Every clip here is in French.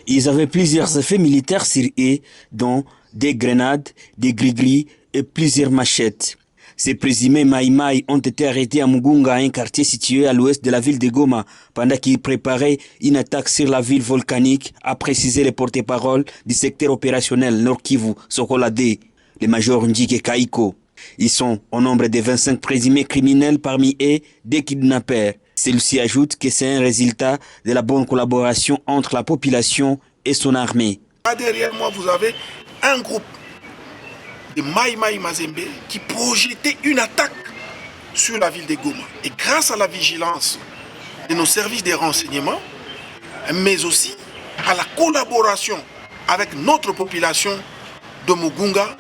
Ils avaient plusieurs effets militaires sur eux, dont des grenades, des gris-gris et plusieurs machettes. Ces présumés Maï-Maï ont été arrêtés à Mugunga, un quartier situé à l'ouest de la ville de Goma, pendant qu'ils préparaient une attaque sur la ville volcanique, a précisé le porte-parole du secteur opérationnel Nord Kivu, Sokolade, le major Ndjike Kaiko. Ils sont au nombre de 25 présumés criminels, parmi eux des kidnappeurs. Celui-ci ajoute que c'est un résultat de la bonne collaboration entre la population et son armée. Derrière moi, vous avez un groupe de Maï-Maï Mazembe qui projetait une attaque sur la ville de Goma. Et grâce à la vigilance de nos services de renseignement, mais aussi à la collaboration avec notre population de Mugunga,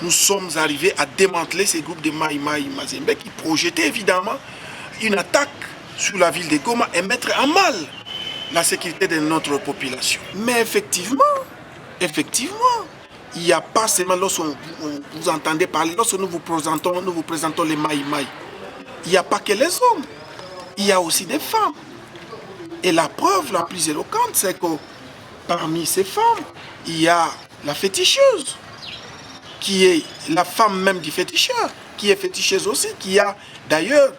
nous sommes arrivés à démanteler ces groupes de Maï-Maï Mazembe qui projetaient évidemment une attaque sur la ville de Goma et mettre à mal la sécurité de notre population. Mais effectivement, il n'y a pas seulement lorsque vous entendez parler, lorsque nous vous présentons les Maï-Maï, il n'y a pas que les hommes, il y a aussi des femmes. Et la preuve la plus éloquente, c'est que parmi ces femmes, il y a la féticheuse, qui est la femme même du féticheur, qui est féticheuse aussi, qui a d'ailleurs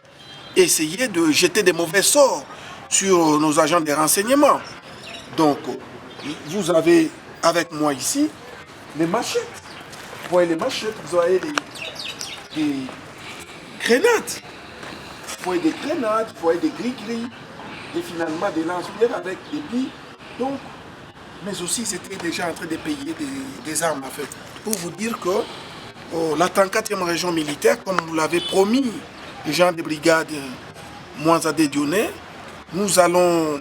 essayé de jeter des mauvais sorts sur nos agents de renseignement. Donc, vous avez avec moi ici les machettes. Vous voyez les machettes, vous voyez des grenades. Vous voyez des grenades, vous voyez des gris-gris, et finalement des lance-pierres avec des billes. Donc, mais aussi, ils étaient déjà en train de payer des armes, en fait. Pour vous dire que la 34e région militaire, comme vous l'avez promis, les gens des brigades Mwanzade Dionné, nous allons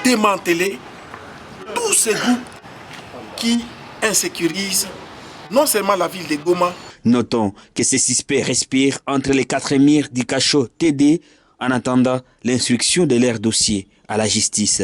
démanteler tous ces groupes qui insécurisent non seulement la ville de Goma. Notons que ces suspects respirent entre les quatre murs du cachot TD en attendant l'instruction de leur dossier à la justice.